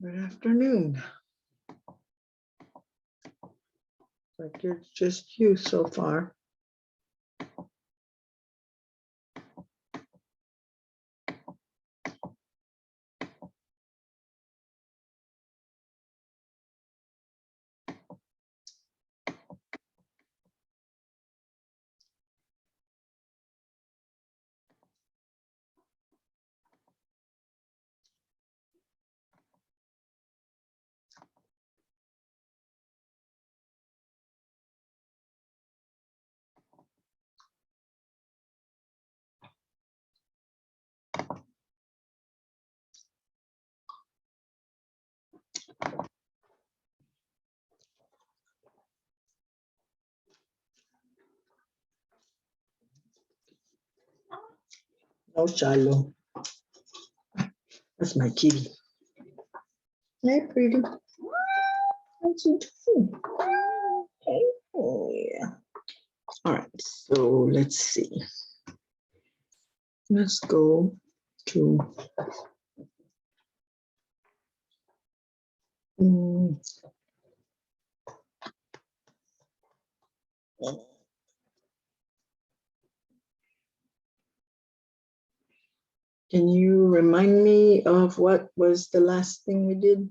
Good afternoon. Like it's just you so far. No, Shiloh. That's my kitty. Hey, pretty. How's you doing? Hey, oh yeah. All right, so let's see. Let's go to can you remind me of what was the last thing we did?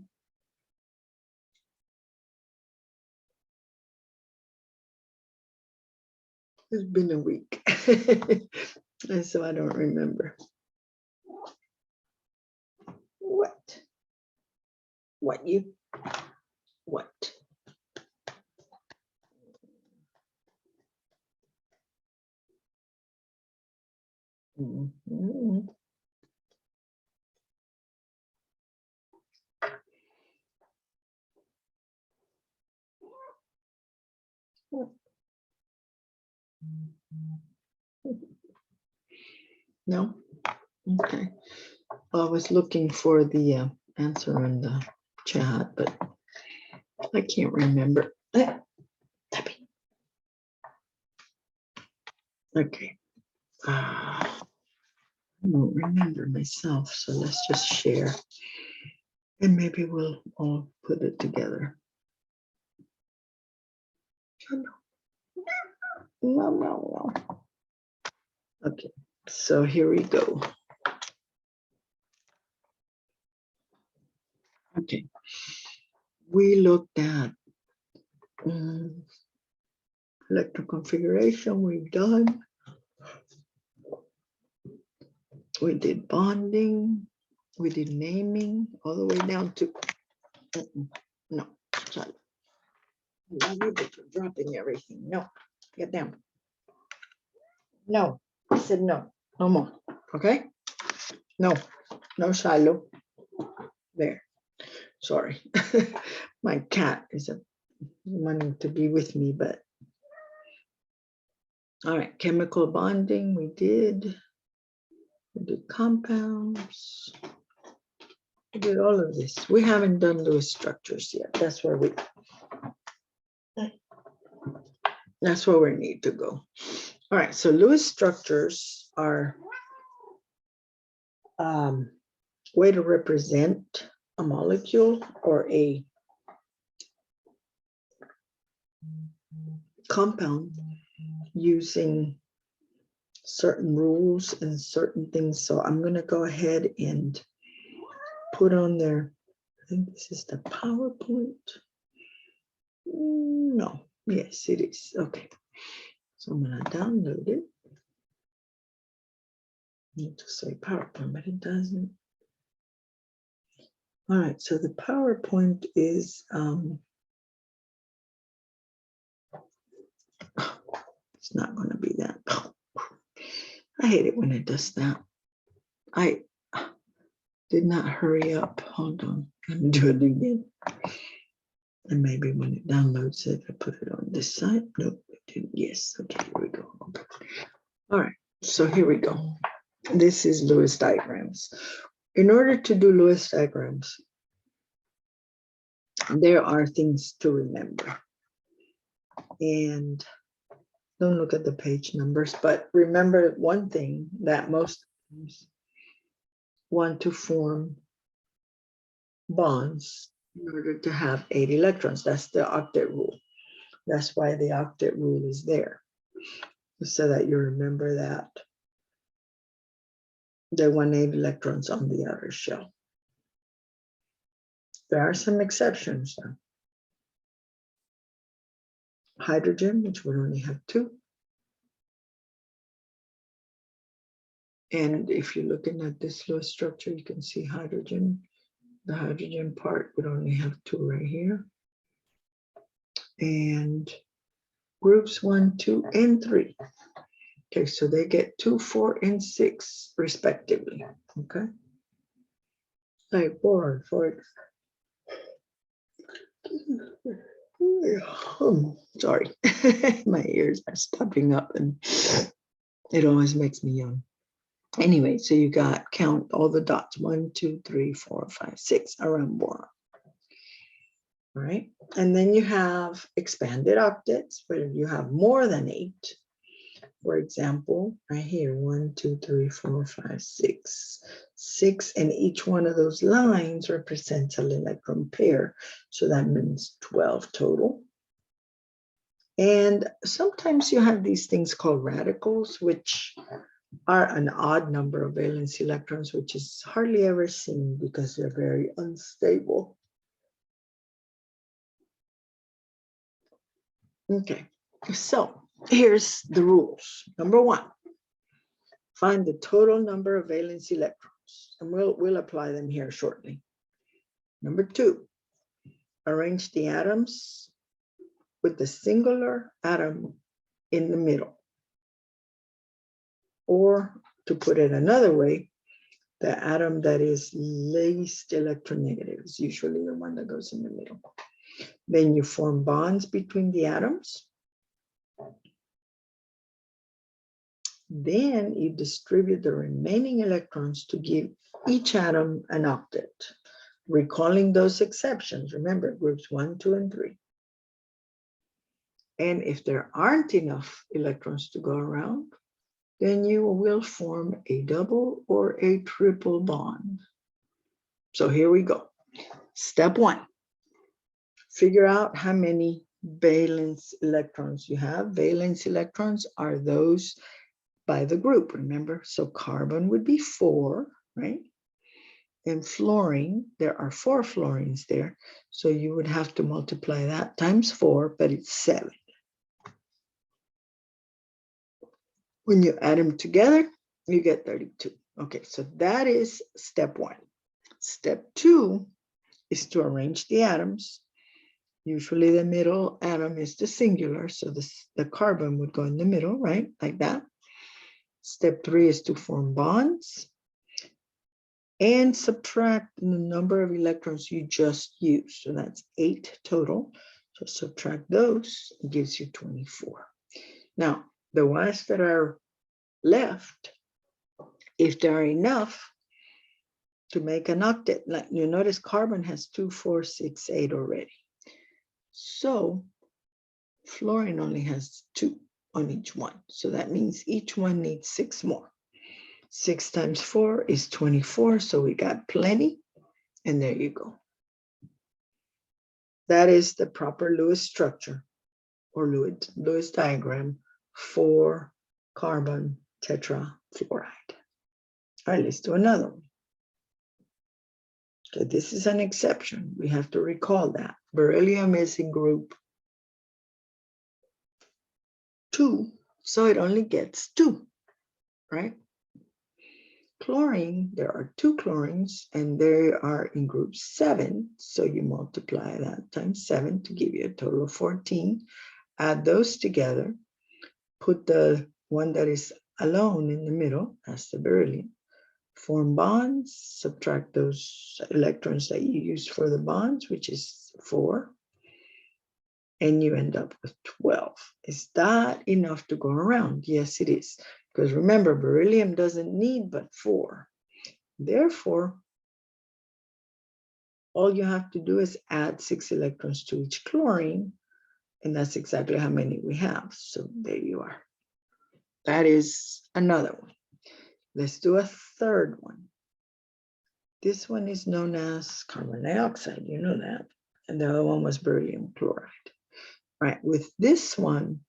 It's been a week, and so I don't remember. What? What you? What? Mhm. No? Okay. I was looking for the answer in the chat, but I can't remember. Okay. I don't remember myself, so let's just share. And maybe we'll all put it together. No. Okay, so here we go. Okay, we looked at electron configuration, we've done. We did bonding, we did naming, all the way down to, no, sorry. Love you, but you're dropping everything. No, get down. No, I said no, no more, okay? No, no Shiloh. There, sorry. My cat is wanting to be with me, but. All right, chemical bonding, we did compounds. We did all of this. We haven't done Lewis structures yet. That's where we need to go. All right, so Lewis structures are way to represent a molecule or a compound using certain rules and certain things. So I'm going to go ahead and put on there. I think this is the PowerPoint. No, yes, it is. Okay, so I'm going to download it. I need to say PowerPoint, but it doesn't. All right, so the PowerPoint is it's not going to be that. I hate it when it does that. I did not hurry up. Hold on, let me do it again. And maybe when it downloads it, I put it on this side. Nope, it didn't. Yes, okay, here we go. Okay. All right, so here we go. This is Lewis diagrams. In order to do Lewis diagrams, there are things to remember. And don't look at the page numbers, but remember one thing that most want to form bonds in order to have 8 electrons. That's the octet rule. That's why the octet rule is there, so that you remember that they want 8 electrons on the outer shell. There are some exceptions though. Hydrogen, which would only have 2. And if you're looking at this Lewis structure, you can see hydrogen. The hydrogen part would only have 2 right here. And groups 1, 2, and 3. Okay, so they get 2, 4, and 6 respectively. Okay. Like boron, for sorry, my ears are stopping up and it always makes me yawn. Anyway, so you got, count all the dots, 1, 2, 3, 4, 5, 6 around boron. All right, and then you have expanded octets where you have more than 8. For example, right here, 1, 2, 3, 4, 5, 6. 6, and each one of those lines represents an electron pair. So that means 12 total. And sometimes you have these things called radicals, which are an odd number of valence electrons, which is hardly ever seen because they're very unstable. Okay, so here's the rules. Number 1, find the total number of valence electrons, and we'll apply them here shortly. Number 2, arrange the atoms with the singular atom in the middle. Or to put it another way, the atom that is least electronegative is usually the one that goes in the middle. Then you form bonds between the atoms. Then you distribute the remaining electrons to give each atom an octet, recalling those exceptions. Remember, groups 1, 2, and 3. And if there aren't enough electrons to go around, then you will form a double or a triple bond. So here we go. Step 1, figure out how many valence electrons you have. Valence electrons are those by the group, remember? So carbon would be 4, right? And fluorine, there are 4 fluorines there. So you would have to multiply that times 4, but it's 7. When you add them together, you get 32. Okay, so that is step 1. Step 2 is to arrange the atoms. Usually the middle atom is the singular, so the carbon would go in the middle, right? Like that. Step 3 is to form bonds and subtract the number of electrons you just used. So that's 8 total. So subtract those, it gives you 24. Now, the ones that are left, if there are enough to make an octet, like you notice carbon has 2, 4, 6, 8 already. So fluorine only has 2 on each one. So that means each one needs 6 more. 6 times 4 is 24. So we got plenty. And there you go. That is the proper Lewis structure or Lewis diagram for carbon tetrafluoride. All right, let's do another one. Okay, this is an exception. We have to recall that. Beryllium is in group 2, so it only gets 2, right? Chlorine, there are 2 chlorines, and they are in group 7, so you multiply that times 7 to give you a total of 14. Add those together, put the one that is alone in the middle, that's the beryllium, form bonds, subtract those electrons that you used for the bonds, which is 4, and you end up with 12. Is that enough to go around? Yes, it is. Because remember, beryllium doesn't need but 4. Therefore, all you have to do is add 6 electrons to each chlorine, and that's exactly how many we have. So there you are. That is another one. Let's do a third one. This one is known as carbon dioxide, you know that. And the other one was beryllium chloride. Right, with this one,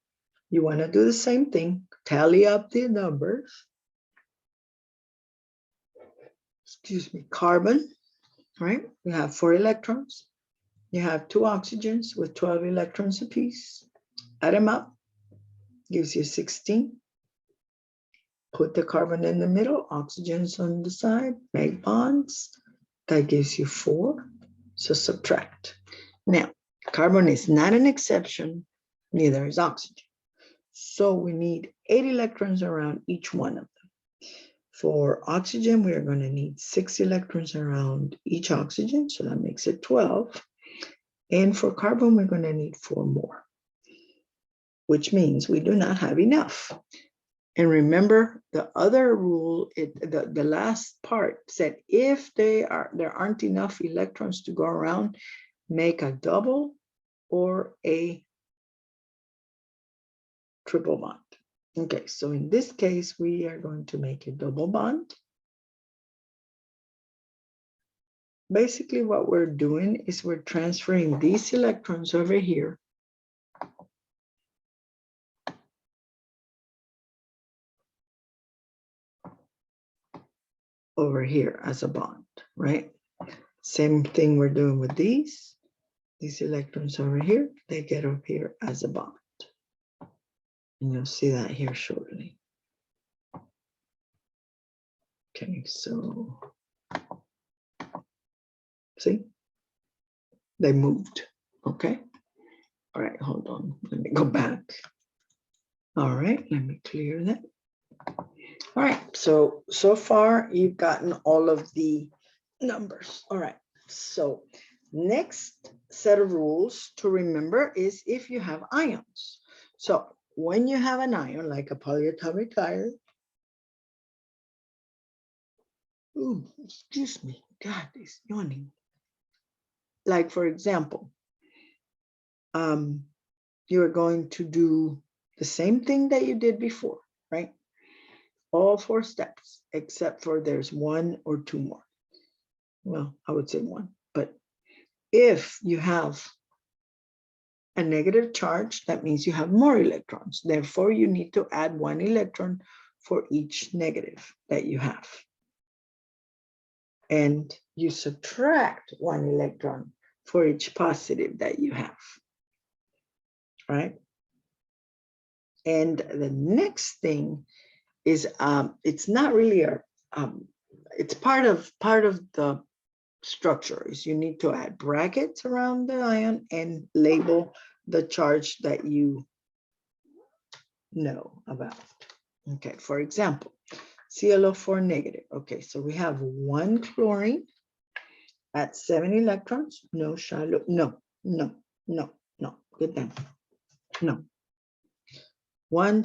you want to do the same thing, tally up the numbers. Excuse me, carbon, right? You have 4 electrons. You have 2 oxygens with 12 electrons apiece. Add them up, gives you 16. Put the carbon in the middle, oxygens on the side, make bonds. That gives you 4. So subtract. Now, carbon is not an exception, neither is oxygen. So we need 8 electrons around each one of them. For oxygen, we are going to need 6 electrons around each oxygen, so that makes it 12. And for carbon, we're going to need 4 more, which means we do not have enough. And remember the other rule, the last part said if there aren't enough electrons to go around, make a double or a triple bond. Okay, so in this case, we are going to make a double bond. Basically, what we're doing is we're transferring these electrons over here as a bond, right? Same thing we're doing with these electrons over here, they get up here as a bond. And you'll see that here shortly. Okay, so see, they moved, okay? All right, hold on, let me go back. All right, let me clear that. All right, so far you've gotten all of the numbers. All right, so next set of rules to remember is if you have ions. So when you have an ion, like a polyatomic ion, ooh, excuse me, God, it's yawning. Like for example, you're going to do the same thing that you did before, right? All 4 steps, except for there's 1 or 2 more. Well, I would say 1, but if you have a negative charge, that means you have more electrons. Therefore, you need to add 1 electron for each negative that you have. And you subtract 1 electron for each positive that you have, right? And the next thing is, it's not really it's part of the structure is you need to add brackets around the ion and label the charge that you know about. Okay, for example, ClO4 negative. Okay, so we have 1 chlorine at 7 electrons. No, Charlotte, no, get down. No. One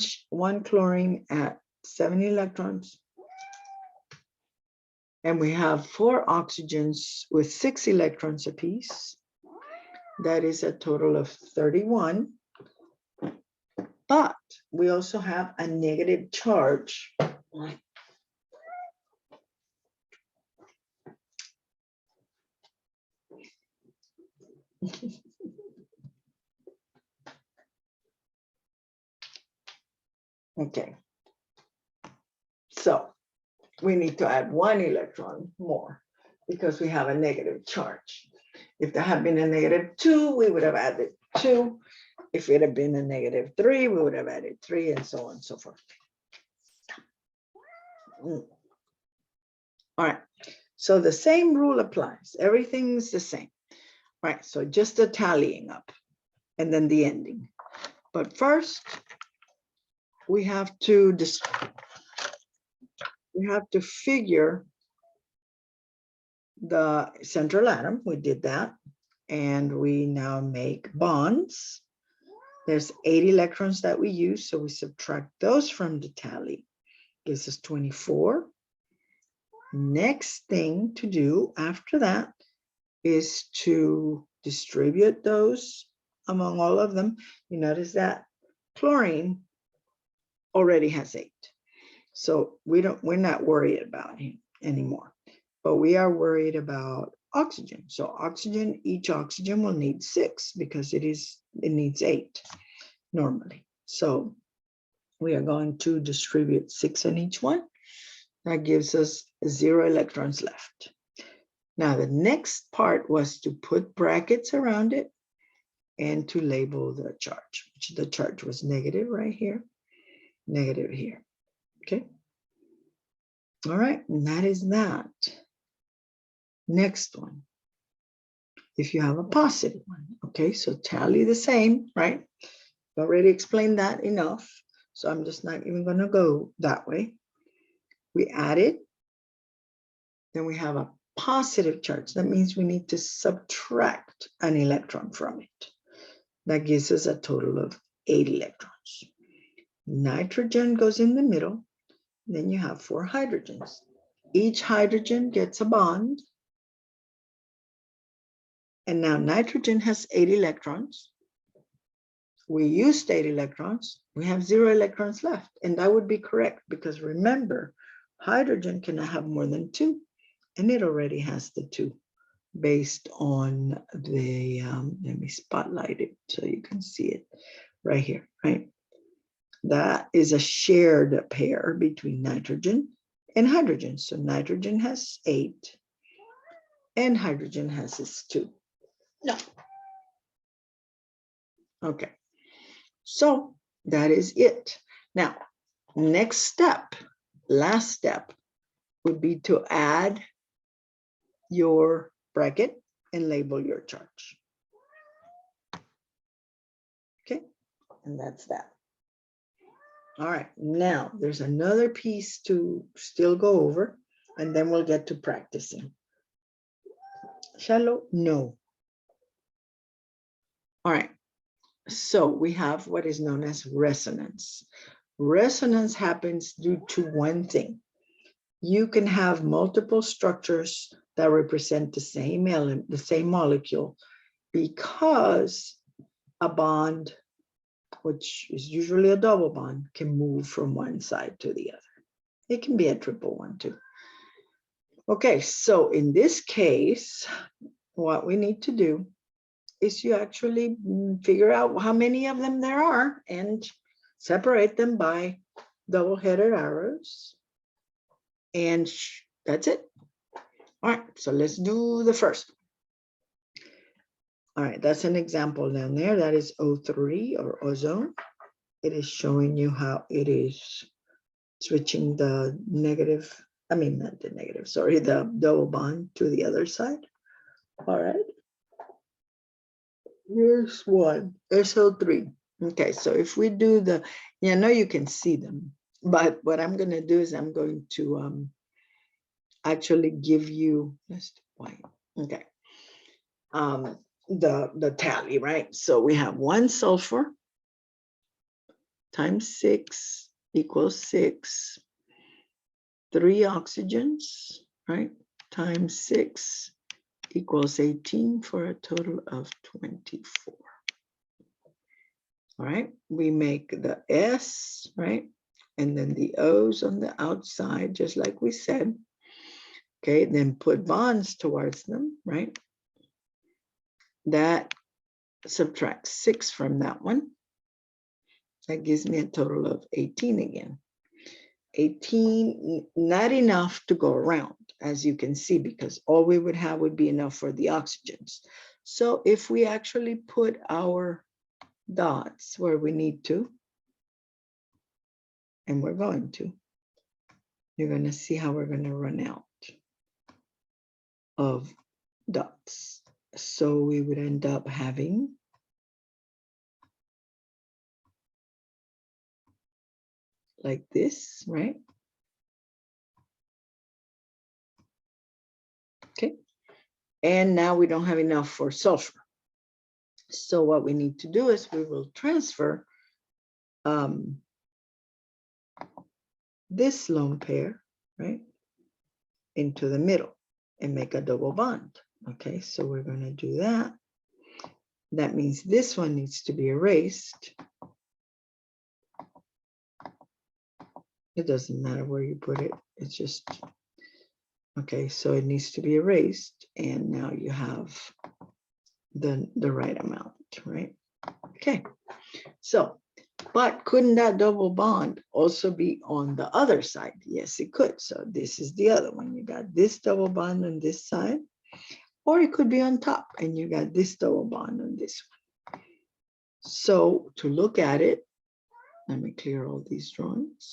chlorine at 7 electrons. And we have 4 oxygens with 6 electrons apiece. That is a total of 31. But we also have a negative charge. Okay. So we need to add 1 electron more because we have a negative charge. If there had been a -2, we would have added 2. If it had been a -3, we would have added 3, and so on and so forth. All right, so the same rule applies. Everything's the same. All right, so just the tallying up and then the ending. But first, we have to figure the central atom. We did that. And we now make bonds. There's 8 electrons that we use, so we subtract those from the tally. Gives us 24. Next thing to do after that is to distribute those among all of them. You notice that chlorine already has 8. So we're not worried about him anymore. but we are worried about oxygen. So oxygen, each oxygen will need 6 because it needs 8 normally. So we are going to distribute 6 on each one. That gives us 0 electrons left. Now the next part was to put brackets around it and to label the charge, which the charge was negative right here, negative here. Okay. All right, and that is that. Next one. If you have a positive one, okay, so tally the same, right? Already explained that enough, so I'm just not even going to go that way. We add it, then we have a positive charge. That means we need to subtract an electron from it. That gives us a total of 8 electrons. Nitrogen goes in the middle, then you have 4 hydrogens. Each hydrogen gets a bond, and now nitrogen has 8 electrons. We used 8 electrons, we have 0 electrons left, and that would be correct because remember, hydrogen cannot have more than 2, and it already has the 2 based on the, let me spotlight it so you can see it right here, right? That is a shared pair between nitrogen and hydrogen. So nitrogen has 8 and hydrogen has its 2. No. Okay. So that is it. Now, next step, last step, would be to add your bracket and label your charge. Okay, and that's that. All right, now there's another piece to still go over, and then we'll get to practicing. Shallow? No. All right. So we have what is known as resonance. Resonance happens due to one thing. You can have multiple structures that represent the same element, the same molecule, because a bond, which is usually a double bond, can move from one side to the other. It can be a triple one too. Okay, so in this case, what we need to do is you actually figure out how many of them there are and separate them by double-headed arrows. And that's it. All right, so let's do the first. All right, that's an example down there. That is O3 or ozone. It is showing you how it is switching the negative, I mean, not the negative, sorry, the double bond to the other side. All right. Here's one, SO3. Okay, so if we do the, yeah, I know you can see them, but what I'm going to do is I'm going to actually give you, let's do white, okay, the tally, right? So we have 1 sulfur times 6 equals 6, 3 oxygens, right, times 6 equals 18 for a total of 24. All right, we make the S, right? And then the O's on the outside, just like we said. Okay, then put bonds towards them, right? That subtracts 6 from that one. That gives me a total of 18 again. 18, not enough to go around, as you can see, because all we would have would be enough for the oxygens. So if we actually put our dots where we need to, and we're going to, you're going to see how we're going to run out of dots. So we would end up having like this, right? Okay. And now we don't have enough for sulfur. So what we need to do is we will transfer this lone pair, right, into the middle and make a double bond. Okay, so we're going to do that. That means this one needs to be erased. It doesn't matter where you put it. It's just, Okay, so it needs to be erased, and now you have the right amount, right? Okay, so, but couldn't that double bond also be on the other side? Yes, it could. So this is the other one. You got this double bond on this side, or it could be on top, and you got this double bond on this one. So to look at it, let me clear all these drawings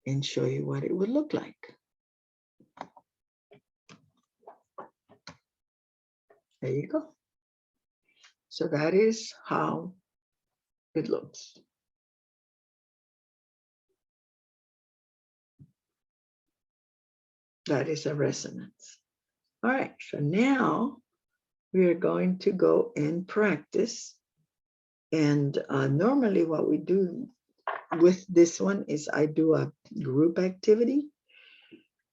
and show you what it would look like. There you go. So that is how it looks. That is a resonance. All right, so now we are going to go and practice. And normally what we do with this one is I do a group activity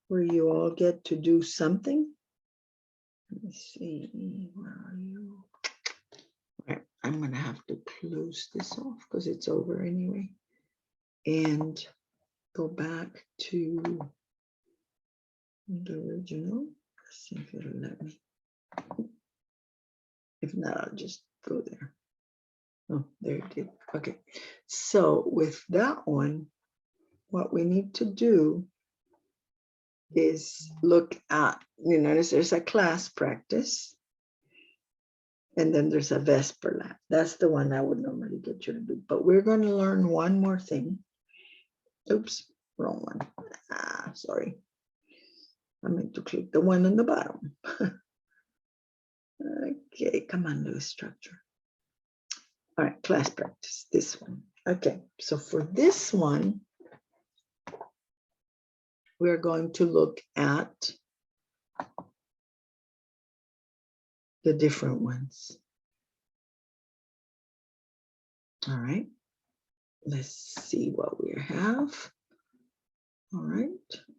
where you all get to do something. Let me see, where are you? All right, I'm gonna have to close this off because it's over anyway. And go back to the original. Let's see if it'll let me. If not, I'll just go there. Oh, there it did. Okay. So with that one, what we need to do is look at, you notice there's a class practice. And then there's a Vesper lab. That's the one I would normally get you to do. But we're going to learn one more thing. Oops, wrong one. Sorry. I meant to click the one on the bottom. Okay, come on, Lewis structure. All right, class practice, this one. Okay, so for this one, we're going to look at the different ones. All right, let's see what we have. All right,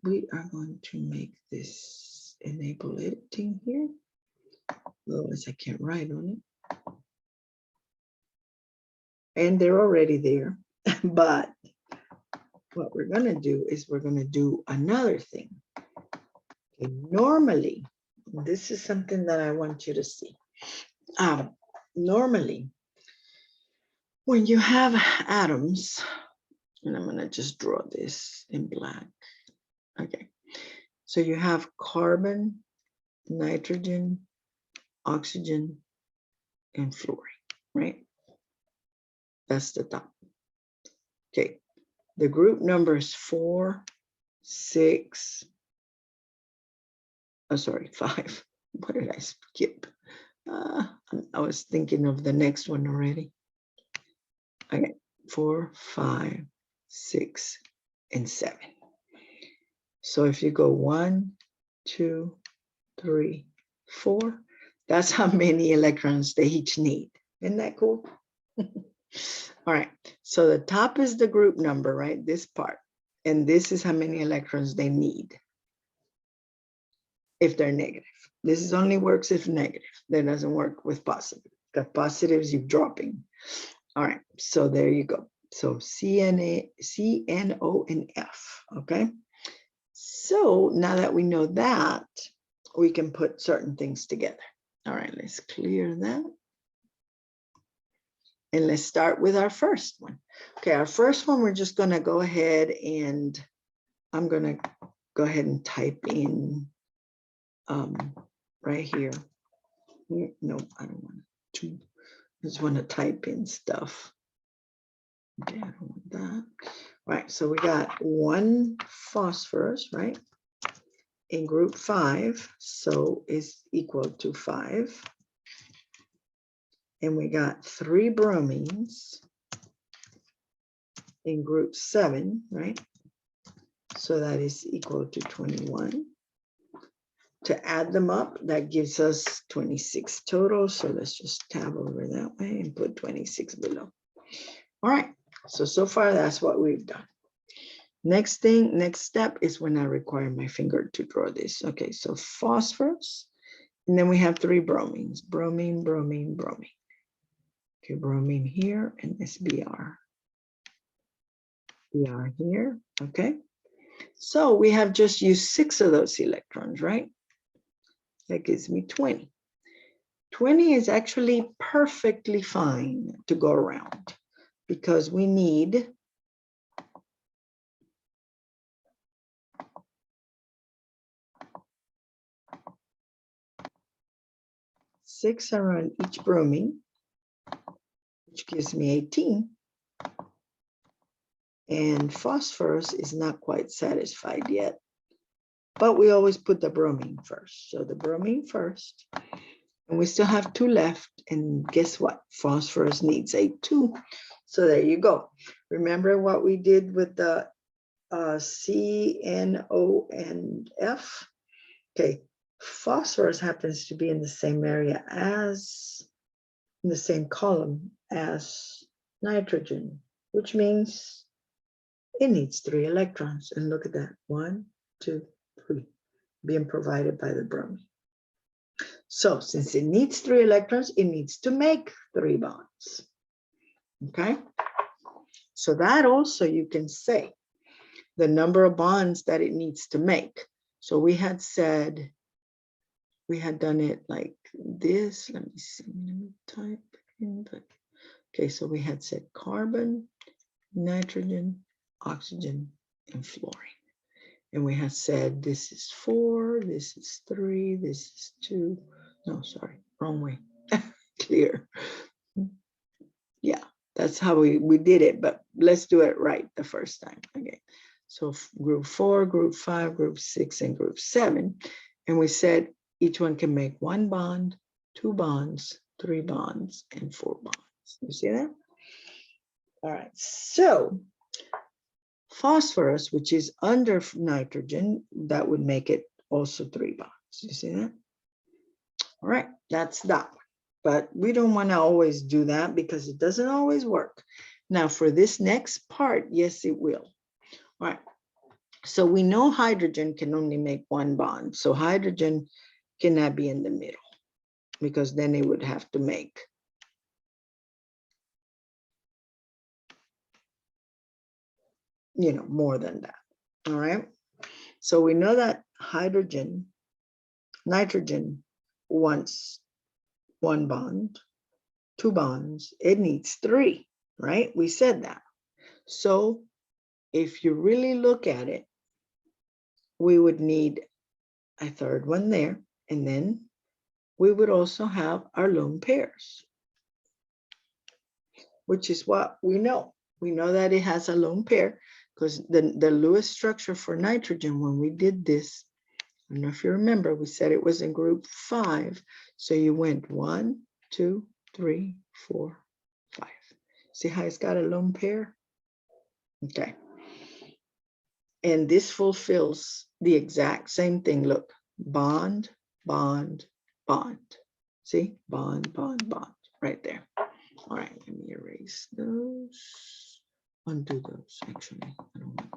we are going to make this enable editing here. Otherwise, I can't write on it. And they're already there. But what we're going to do is we're going to do another thing. Okay, normally, this is something that I want you to see. Normally, when you have atoms, and I'm going to just draw this in black. Okay, so you have carbon, nitrogen, oxygen, and fluorine, right? That's the top. Okay, the group number is 4, 6, oh, sorry, 5. What did I skip? I was thinking of the next one already. Okay, 4, 5, 6, and 7. So if you go 1, 2, 3, 4, that's how many electrons they each need. Isn't that cool? All right, so the top is the group number, right? This part. And this is how many electrons they need if they're negative. This is only works if negative. That doesn't work with positive. The positives you're dropping. All right, so there you go. So CNO, and F, okay? So now that we know that, we can put certain things together. All right, let's clear that. And let's start with our first one. Okay, our first one, we're just gonna go ahead and I'm gonna go ahead and type in right here. No, I don't want to. I just want to type in stuff. Okay, I don't want that. Right, so we got 1 phosphorus, right? In group 5, so is equal to 5. And we got 3 bromines in group 7, right? So that is equal to 21. To add them up, that gives us 26 total. So let's just tab over that way and put 26 below. All right, so far that's what we've done. Next step is when I require my finger to draw this. Okay, so phosphorus, and then we have 3 bromines, bromine, bromine, bromine. Okay, bromine here and this Br here, okay? So we have just used 6 of those electrons, right? That gives me 20. 20 is actually perfectly fine to go around because we need 6 around each bromine, which gives me 18. And phosphorus is not quite satisfied yet, but we always put the bromine first. So the bromine first, and we still have 2 left. And guess what? Phosphorus needs a 2. So there you go. Remember what we did with the C, N, O, and F? Okay, phosphorus happens to be in the same area as, in the same column as nitrogen, which means it needs 3 electrons. And look at that, 1, 2, 3, being provided by the bromine. So since it needs 3 electrons, it needs to make 3 bonds. Okay, so that also you can say the number of bonds that it needs to make. So we had said, we had done it like this. Let me see, let me type in the, okay, so we had said carbon, nitrogen, oxygen, and fluorine. And we had said this is 4, this is 3, this is 2. No, sorry, wrong way. Clear. Yeah, that's how we did it, but let's do it right the first time. Okay, so group 4, group 5, group 6, and group 7. And we said each one can make 1 bond, 2 bonds, 3 bonds, and 4 bonds. You see that? All right, so phosphorus, which is under nitrogen, that would make it also 3 bonds. You see that? All right, that's that one. But we don't want to always do that because it doesn't always work. Now for this next part, yes, it will. All right, so we know hydrogen can only make 1 bond. So hydrogen cannot be in the middle because then it would have to make more than that. All right, so we know that nitrogen wants 1 bond, 2 bonds, it needs 3, right? We said that. So if you really look at it, we would need a 3rd one there, and then we would also have our lone pairs, which is what we know. We know that it has a lone pair because the Lewis structure for nitrogen, when we did this, I don't know if you remember, we said it was in group 5. So you went 1, 2, 3, 4, 5. See how it's got a lone pair? Okay. And this fulfills the exact same thing. Look, bond, bond, bond. See, bond, bond, bond, right there. All right, let me erase those. Undo those, actually. I don't want that.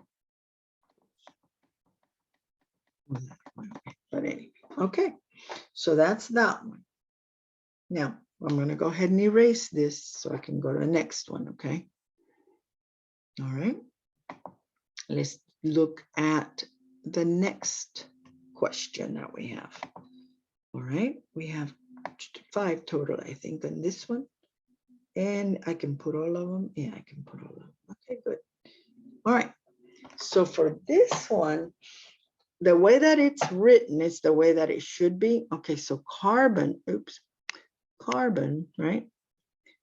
But anyway, okay. So that's that one. Now, I'm going to go ahead and erase this so I can go to the next one, okay? All right. Let's look at the next question that we have. All right, we have 5 total, I think, on this one. And I can put all of them. Yeah, I can put all of them. Okay, good. All right. So for this one, the way that it's written is the way that it should be. Okay, so carbon, right,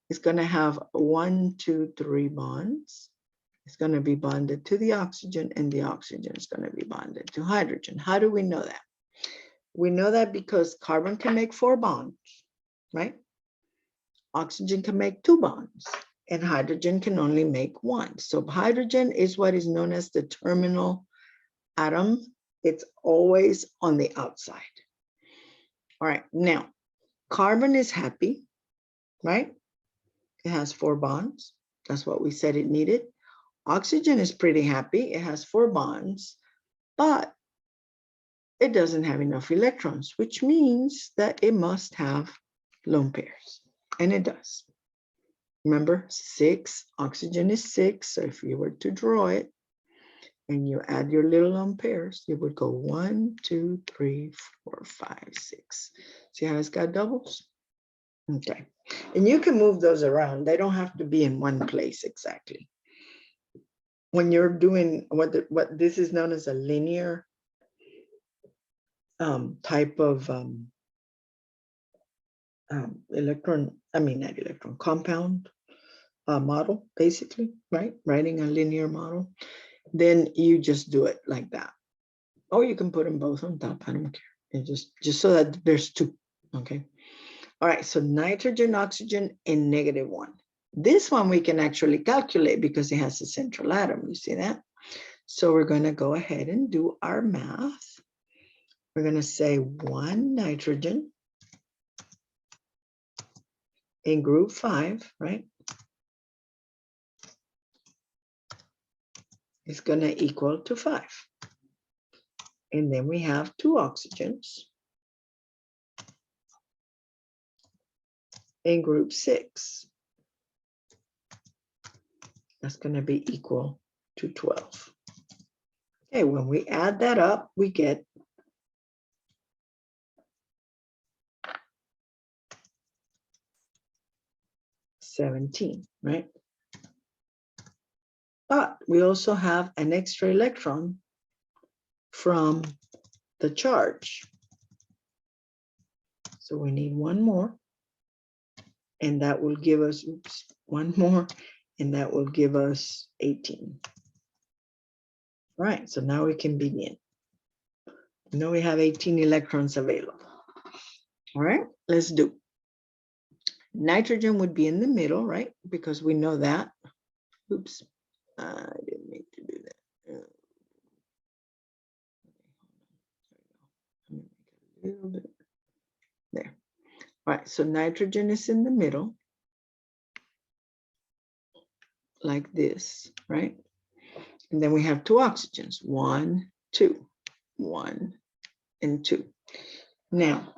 is going to have 1, 2, 3 bonds. It's going to be bonded to the oxygen, and the oxygen is going to be bonded to hydrogen. How do we know that? We know that because carbon can make 4 bonds, right? Oxygen can make 2 bonds, and hydrogen can only make 1. So hydrogen is what is known as the terminal atom. It's always on the outside. All right, now carbon is happy, right? It has 4 bonds. That's what we said it needed. Oxygen is pretty happy. It has 4 bonds, but it doesn't have enough electrons, which means that it must have lone pairs, and it does. Remember, 6, oxygen is 6, so if you were to draw it, and you add your little lone pairs, you would go 1, 2, 3, 4, 5, 6. See how it's got doubles? Okay, and you can move those around. They don't have to be in one place exactly. When you're doing what this is known as a linear type of compound model, basically, right? Writing a linear model, then you just do it like that. Or you can put them both on top, I don't care. And just so that there's two, okay? All right, so nitrogen, oxygen, and -1. This one we can actually calculate because it has a central atom, you see that? So we're gonna go ahead and do our math. We're gonna say 1 nitrogen in group 5, right? It's gonna equal to 5. And then we have 2 oxygens in group 6. That's going to be equal to 12. Okay, when we add that up, we get 17, right? But we also have an extra electron from the charge. So we need one more. And that will give us, one more, and that will give us 18. All right, so now we can begin. Now we have 18 electrons available. All right, let's do. Nitrogen would be in the middle, right? Because we know that. Oops, I didn't mean to do that. A little bit there. All right, so nitrogen is in the middle, like this, right? And then we have 2 oxygens, 1, 2, 1, and 2. Now,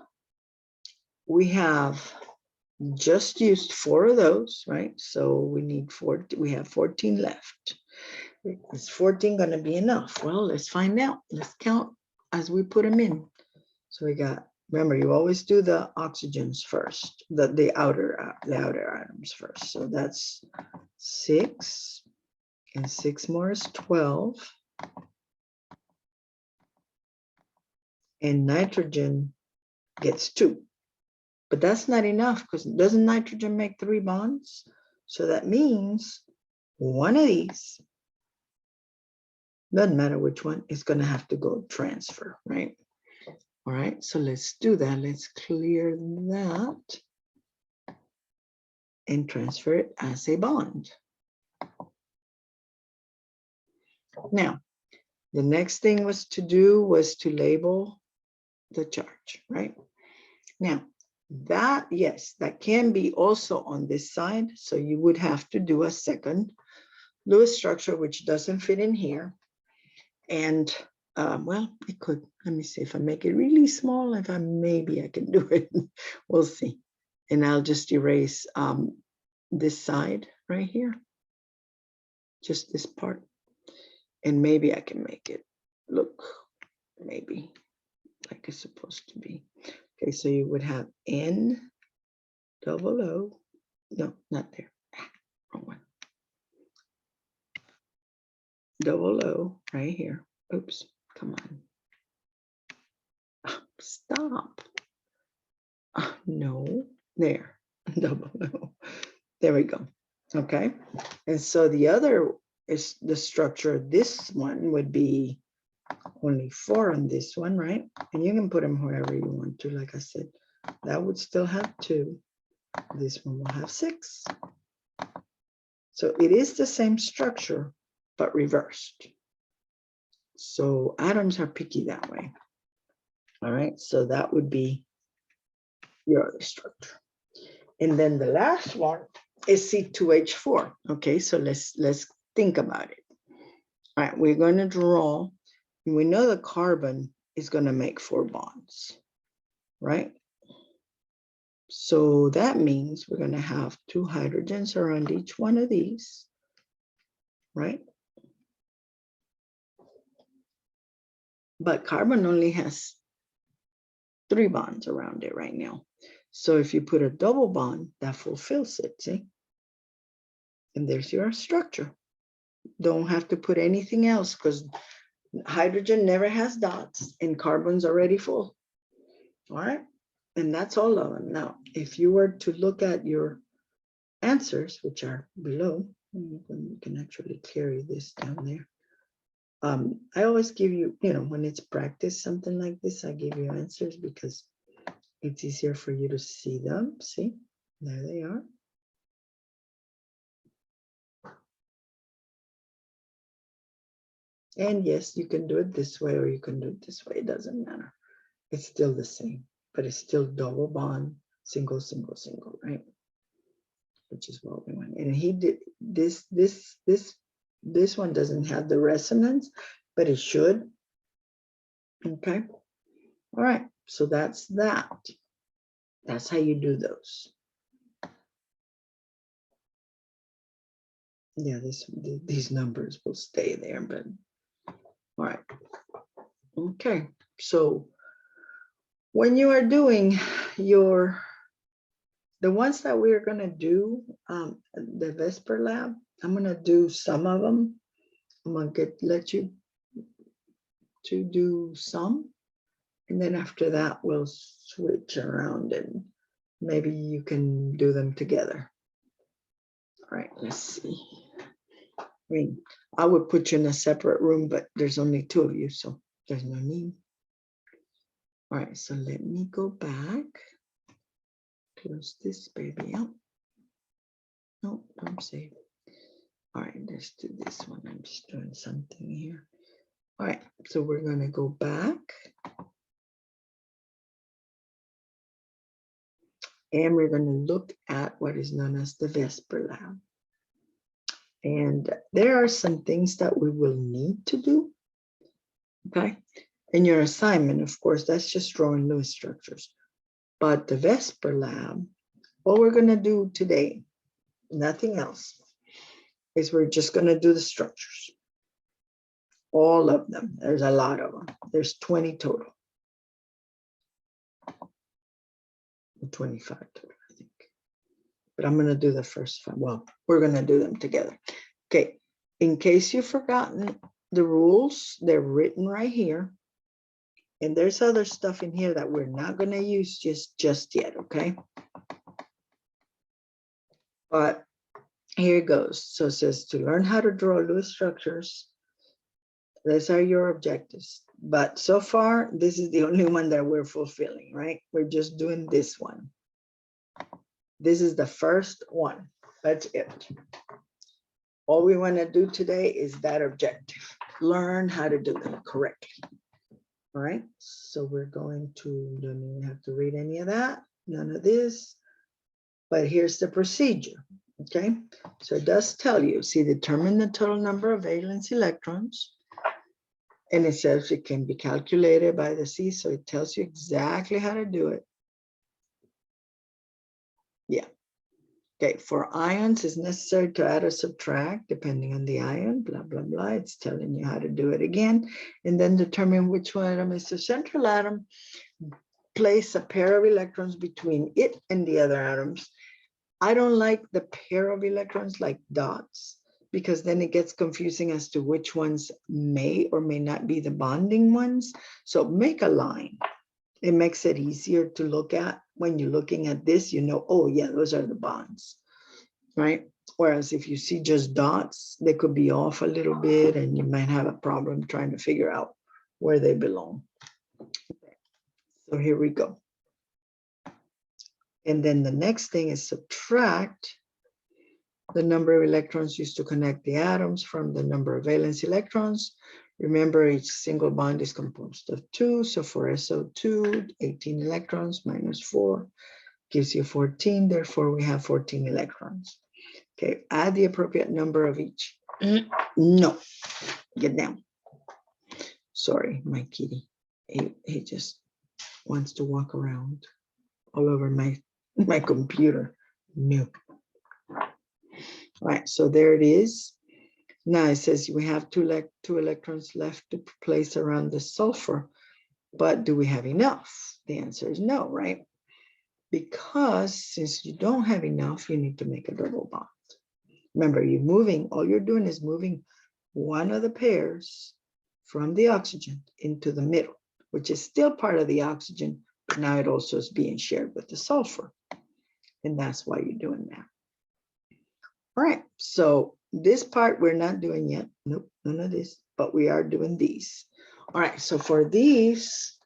we have just used 4 of those, right? So we need 4, we have 14 left. Is 14 going to be enough? Well, let's find out. Let's count as we put them in. So we got, remember, you always do the oxygens first, the outer atoms first. So that's 6, and 6 more is 12. And nitrogen gets 2. But that's not enough because doesn't nitrogen make 3 bonds? So that means one of these, doesn't matter which one, is going to have to go transfer, right? All right, so let's do that. Let's clear that and transfer it as a bond. Now, the next thing was to label the charge, right? Now, that, yes, that can be also on this side. So you would have to do a second Lewis structure, which doesn't fit in here. And well, it could. Let me see if I make it really small. If maybe I can do it. We'll see. And I'll just erase this side right here, just this part. And maybe I can make it look maybe like it's supposed to be. Okay, so you would have N double O. No, not there. Wrong one. Double O right here. Oops, come on. Stop. No, there. Double O. There we go. Okay. And so the other is the structure. This one would be only 4 on this one, right? And you can put them wherever you want to. Like I said, that would still have 2. This one will have 6. So it is the same structure, but reversed. So atoms are picky that way. All right, so that would be your other structure. And then the last one is C2H4. Okay, so let's think about it. All right, we're going to draw, and we know the carbon is going to make 4 bonds, right? So that means we're going to have 2 hydrogens around each one of these, right? but carbon only has 3 bonds around it right now. So if you put a double bond, that fulfills it, see? And there's your structure. Don't have to put anything else because hydrogen never has dots and carbon's already full. All right, and that's all of them. Now, if you were to look at your answers, which are below, you can actually carry this down there. I always give you, when it's practice, something like this, I give you answers because it's easier for you to see them. See, there they are. And yes, you can do it this way or you can do it this way. It doesn't matter. It's still the same, but it's still double bond, single, single, single, right? Which is what we want. And he did this one doesn't have the resonance, but it should. Okay. All right. So that's that. That's how you do those. Yeah, these numbers will stay there, but all right. Okay. So when you are doing the ones that we're going to do, the Vesper lab, I'm going to do some of them. I'm going to let you to do some. And then after that, we'll switch around and maybe you can do them together. All right, let's see. I mean, I would put you in a separate room, but there's only 2 of you, so there's no need. All right, so let me go back. Close this baby out. No, don't save. All right, let's do this one. I'm just doing something here. All right, so we're going to go back. And we're going to look at what is known as the Vesper lab. And there are some things that we will need to do. Okay. In your assignment, of course, that's just drawing Lewis structures. But the Vesper lab, what we're going to do today, nothing else, is we're just going to do the structures. All of them. There's a lot of them. There's 20 total. 25 total, I think. But I'm going to do the first 5. Well, we're going to do them together. Okay. In case you've forgotten the rules, they're written right here. And there's other stuff in here that we're not going to use just yet, okay? But here it goes. So it says to learn how to draw Lewis structures. These are your objectives. But so far, this is the only one that we're fulfilling, right? We're just doing this one. This is the first one. That's it. All we want to do today is that objective. Learn how to do them correctly. All right, so we're going to, don't even have to read any of that, none of this, but here's the procedure, okay? So it does tell you, see, determine the total number of valence electrons, and it says it can be calculated by the C, so it tells you exactly how to do it. Yeah. Okay, for ions, it's necessary to add or subtract depending on the ion, blah, blah, blah. It's telling you how to do it again. And then determine which one atom is the central atom. Place a pair of electrons between it and the other atoms. I don't like the pair of electrons like dots, because then it gets confusing as to which ones may or may not be the bonding ones. So make a line. It makes it easier to look at. When you're looking at this, you know, oh yeah, those are the bonds, right? Whereas if you see just dots, they could be off a little bit and you might have a problem trying to figure out where they belong. So here we go. And then the next thing is subtract the number of electrons used to connect the atoms from the number of valence electrons. Remember, each single bond is composed of 2. So for SO2, 18 electrons minus 4 gives you 14. Therefore, we have 14 electrons. Okay, add the appropriate number of each. No, get down. Sorry, my kitty. He just wants to walk around all over my computer. No. All right, so there it is. Now it says we have two electrons left to place around the sulfur, but do we have enough? The answer is no, right? Because since you don't have enough, you need to make a double bond. Remember, you're moving, all you're doing is moving one of the pairs from the oxygen into the middle, which is still part of the oxygen, but now it also is being shared with the sulfur. And that's why you're doing that. All right, so this part we're not doing yet. Nope, none of this, but we are doing these. All right, so for these,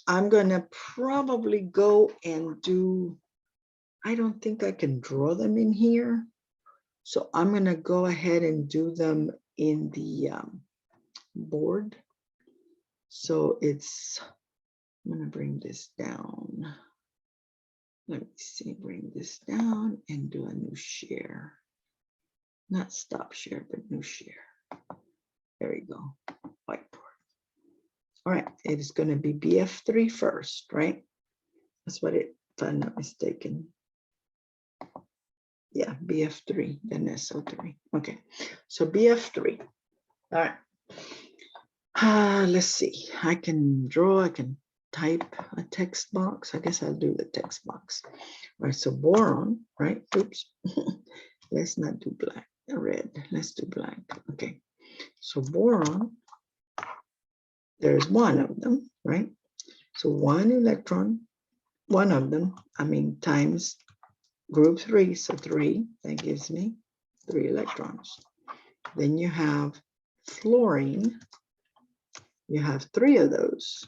I'm gonna probably go and do, I don't think I can draw them in here. So I'm gonna go ahead and do them in the board. So it's, I'm gonna bring this down. Let me see, bring this down and do a new share. Not stop share, but new share. There we go, whiteboard. All right, it is gonna be BF3 first, right? That's what it, if I'm not mistaken. Yeah, BF3, then SO3. Okay, so BF3. All right. Let's see. I can draw, I can type a text box. I guess I'll do the text box. All right, so boron, right? Oops. Let's not do black, red. Let's do black. Okay. So boron, there's one of them, right? So one electron, one of them, I mean, times group 3, so 3, that gives me 3 electrons. Then you have fluorine, you have 3 of those,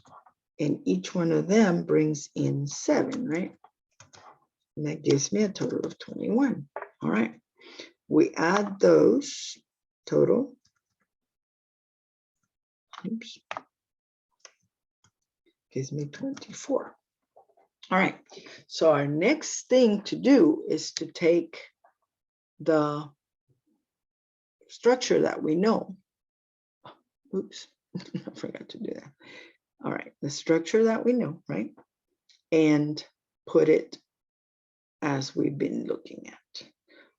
and each one of them brings in 7, right? And that gives me a total of 21. All right, we add those total. Oops. Gives me 24. All right, so our next thing to do is to take the structure that we know. Oops, I forgot to do that. All right, the structure that we know, right? And put it as we've been looking at.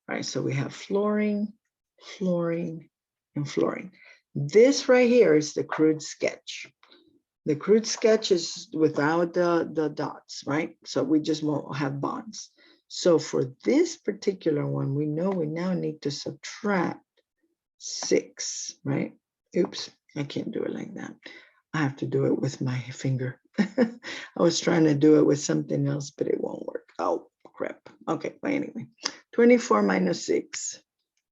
All right, so we have fluorine, fluorine, and fluorine. This right here is the crude sketch. The crude sketch is without the dots, right? So we just won't have bonds. So for this particular one, we know we now need to subtract 6, right? Oops, I can't do it like that. I have to do it with my finger. I was trying to do it with something else, but it won't work. Oh, crap. Okay, well, anyway, 24 minus 6.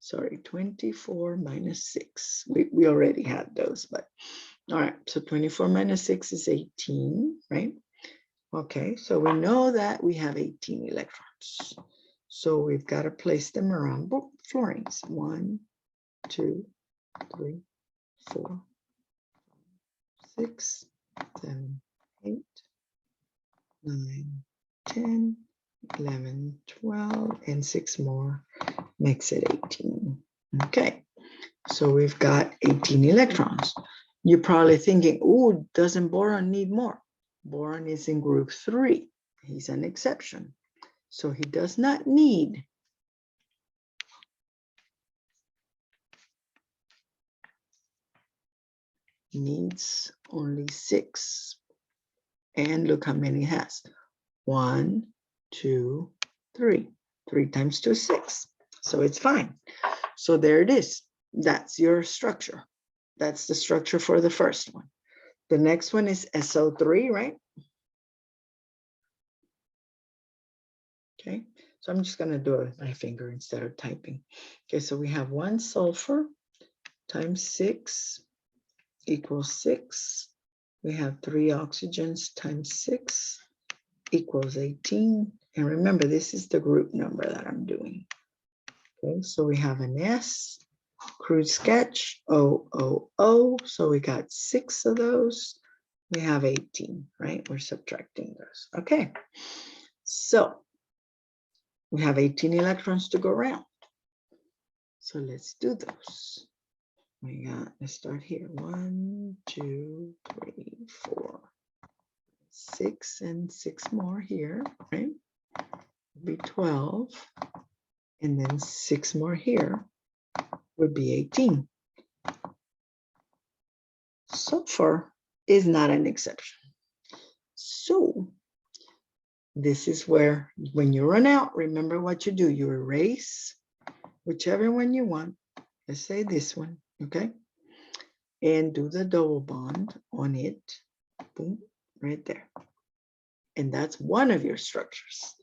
Sorry, 24 minus 6. We already had those, but all right, so 24 minus 6 is 18, right? Okay, so we know that we have 18 electrons. So we've got to place them around fluorines. 1, 2, 3, 4, 6, 7, 8, 9, 10, 11, 12, and 6 more makes it 18. Okay, so we've got 18 electrons. You're probably thinking, oh, doesn't boron need more? Boron is in group 3. He's an exception. So he does not need needs only 6. And look how many he has. 1, 2, 3. 3 times 2 is 6. So it's fine. So there it is. That's your structure. That's the structure for the first one. The next one is SO3, right? Okay, so I'm just going to do it with my finger instead of typing. Okay, so we have 1 sulfur times 6 equals 6. We have 3 oxygens times 6 equals 18. And remember, this is the group number that I'm doing. Okay, so we have an S, crude sketch, O. So we got 6 of those. We have 18, right? We're subtracting those. Okay, so we have 18 electrons to go around. So let's do those. We got, let's start here. 1, 2, 3, 4, 6, and 6 more here, right? It'll be 12. And then 6 more here. would be 18. Sulfur is not an exception. So this is where, when you run out, remember what you do. You erase whichever one you want. Let's say this one, okay? And do the double bond on it. Boom, right there. And that's one of your structures.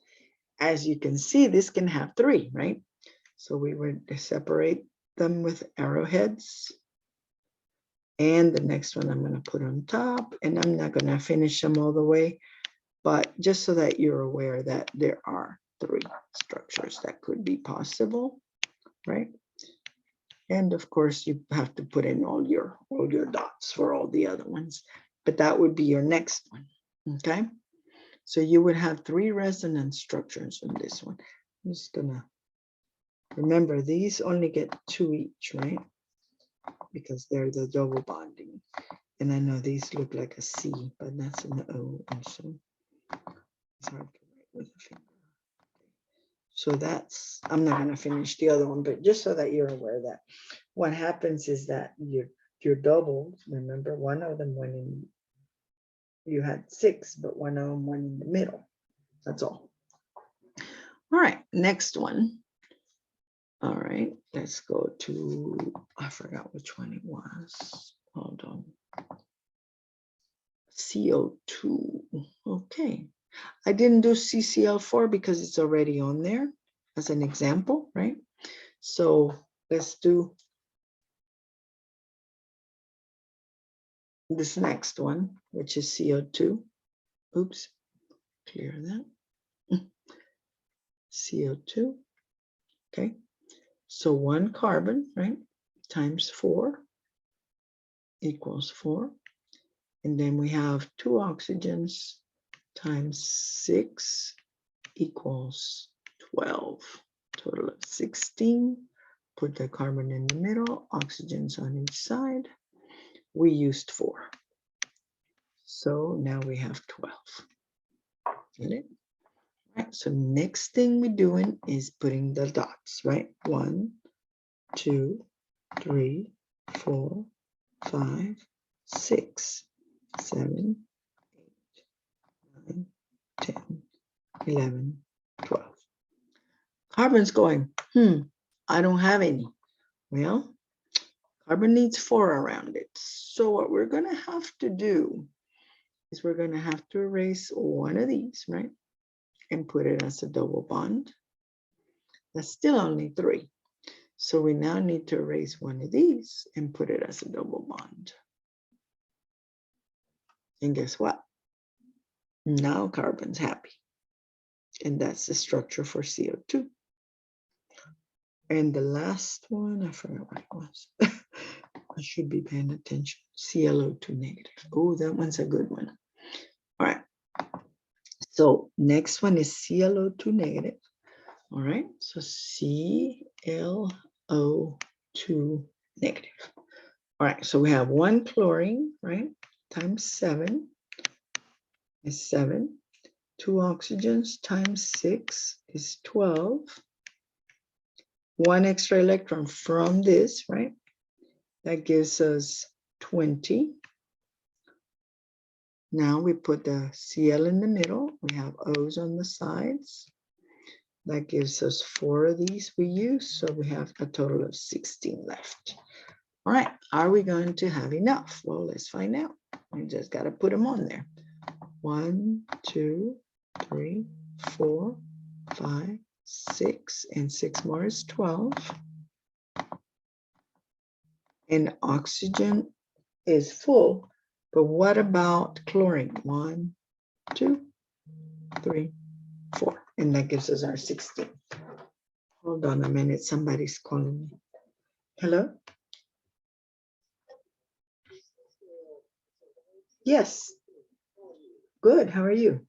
As you can see, this can have 3, right? So we would separate them with arrowheads. And the next one I'm going to put on top, and I'm not going to finish them all the way, but just so that you're aware that there are 3 structures that could be possible, right? And of course, you have to put in all your dots for all the other ones, but that would be your next one, okay? So you would have 3 resonance structures in this one. I'm just gonna remember, these only get 2 each, right? Because they're the double bonding. And I know these look like a C, but that's an O, and so it's hard to write with a finger. So that's, I'm not going to finish the other one, but just so that you're aware that what happens is that your doubles, remember, one of them went in, you had 6, but one of them went in the middle. That's all. All right, next one. All right, let's go to, I forgot which one it was. Hold on. CO2. Okay. I didn't do CCl4 because it's already on there as an example, right? So let's do this next one, which is CO2. Oops, clear that. CO2. Okay. So 1 carbon, right, times 4 equals 4. And then we have 2 oxygens times 6 equals 12. Total of 16. Put the carbon in the middle, oxygens on each side. We used 4. So now we have 12. Get it? Right. So next thing we're doing is putting the dots, right? 1, 2, 3, 4, 5, 6, 7, 8, 9, 10, 11, 12. Carbon's going, I don't have any. Well, carbon needs 4 around it. So what we're going to have to do is we're going to have to erase one of these, right? And put it as a double bond. That's still only 3. So we now need to erase one of these and put it as a double bond. And guess what? Now carbon's happy. And that's the structure for CO2. And the last one, I forgot what it was. I should be paying attention. ClO2 negative. Oh, that one's a good one. All right. So next one is ClO2 negative. All right. So ClO2 negative. All right. So we have 1 chlorine, right? Times 7 is 7. 2 oxygens times 6 is 12. 1 extra electron from this, right? That gives us 20. Now we put the Cl in the middle. We have O's on the sides. That gives us 4 of these we use. So we have a total of 16 left. All right, are we going to have enough? Well, let's find out. We just got to put them on there. 1, 2, 3, 4, 5, 6, and 6 more is 12. And oxygen is full, but what about chlorine? 1, 2, 3, 4, and that gives us our 16. Hold on a minute, somebody's calling me. Hello? Yes. Good, how are you?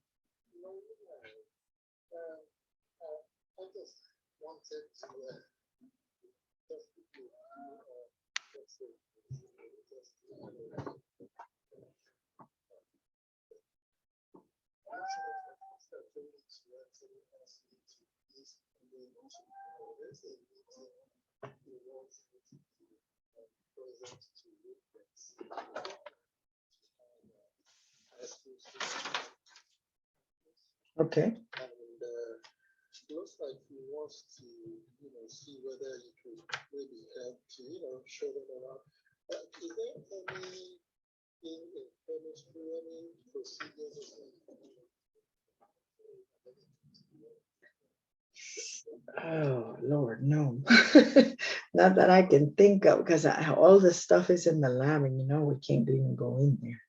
Okay. And looks like he wants to, see whether you could maybe help to, show them around. Is there anything in chemistry, any procedures or something? Oh, Lord, no. Not that I can think of, because all this stuff is in the lab and we can't even go in there.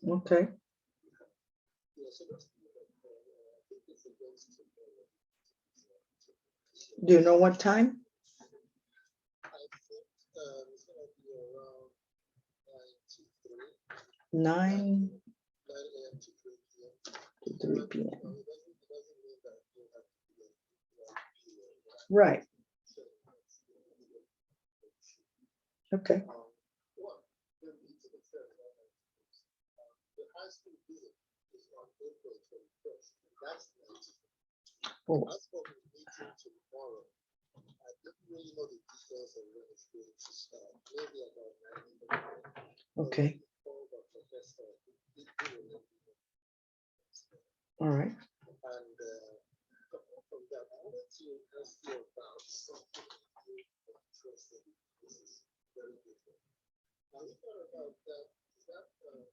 Okay. Do you know what time? It's going to be around 9 a.m. to 3 p.m. to 3 p.m. It doesn't mean that you have to be there. Right. Okay. The high school visit is on April 21st. That's Oh. That's what we're meeting tomorrow. I didn't really know the details of when it's going to start. Maybe about 9. Okay. All right. And apart from that, I wanted to ask you about something interesting. This is very different. Now, you thought about that. Is that flow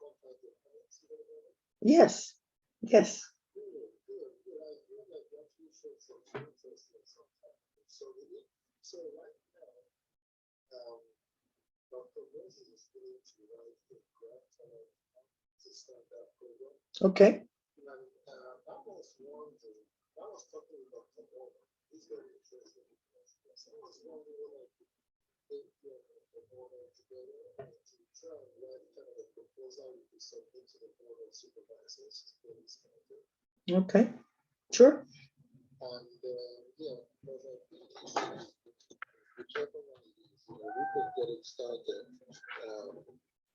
contact your hands? Yes. Yes. So right now, Dr. Moses is going to write a grant to start that program. Okay. And I was wondering, I was talking with Dr. Moore. He's very interested in this. I was wondering whether I could get the board together to try and write kind of a proposal we could submit to the board of supervisors to get it started. Okay. Sure. And because I think whichever one it is, we could get it started.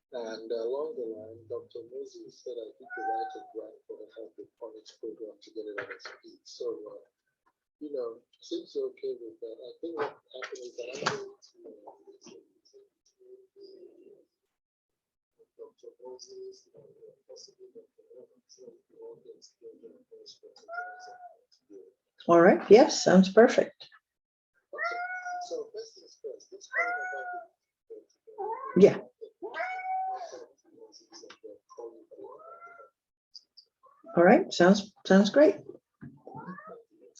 And along the line, Dr. Moses said I think could write a grant for the health economics program to get it on its feet. So, since you're okay with that, I think what happened is that I'm going to Dr. Moses, possibly Dr. Evans, so we all get together and first together. All right. Yes, sounds perfect. Okay. So first things first, let's talk about the Yeah. All right. Sounds great.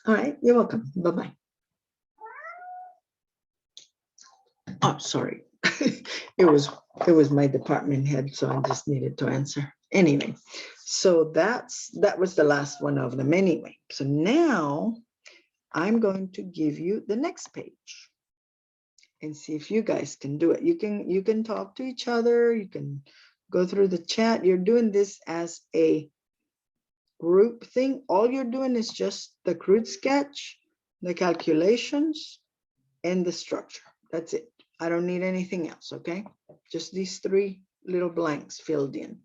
All right. You're welcome. Bye-bye. Oh, sorry. It was my department head, so I just needed to answer. Anyway, so that was the last one of them anyway. So now I'm going to give you the next page and see if you guys can do it. You can talk to each other. You can go through the chat. You're doing this as a group thing. All you're doing is just the crude sketch, the calculations, and the structure. That's it. I don't need anything else, okay? Just these 3 little blanks filled in.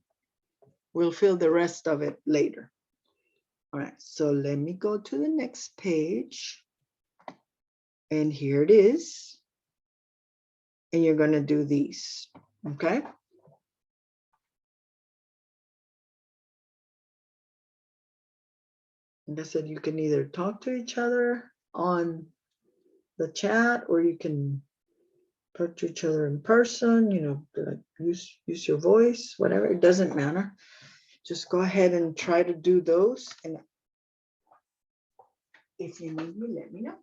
We'll fill the rest of it later. All right, so let me go to the next page. And here it is. And you're going to do these, okay? Like I said, you can either talk to each other on the chat, or you can talk to each other in person, like use your voice, whatever, it doesn't matter. Just go ahead and try to do those. And if you need me, let me know.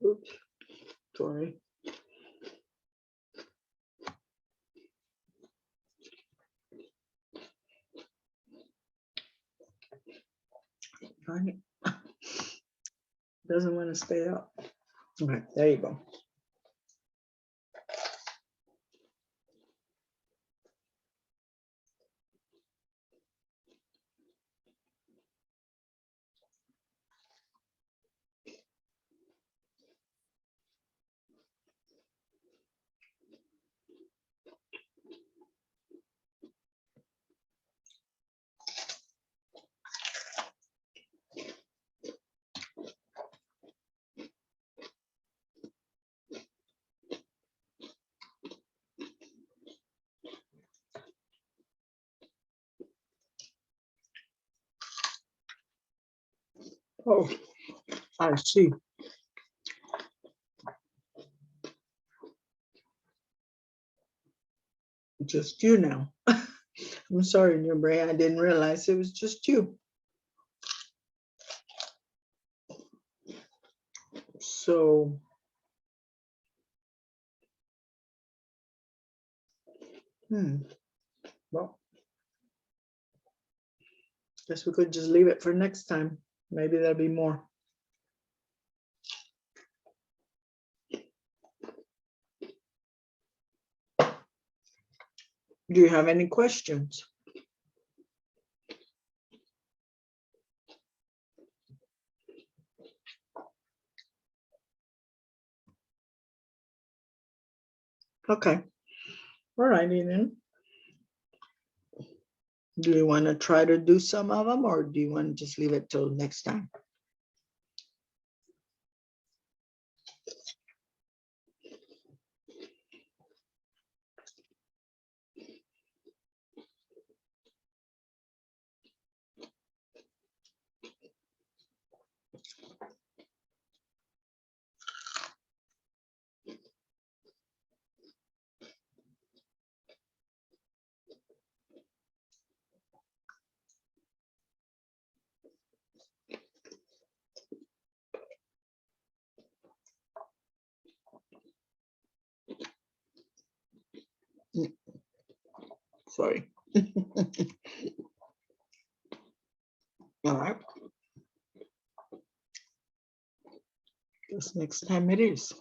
Oops, sorry. Darn it. Doesn't want to stay up. All right, there you go. Oh, I see. Just you now. I'm sorry, New Brain. I didn't realize it was just you. So, well, guess we could just leave it for next time. Maybe there'll be more. Do you have any questions? Okay. All righty then. Do you want to try to do some of them, or do you want to just leave it till next time? Sorry. All right. Guess next time it is.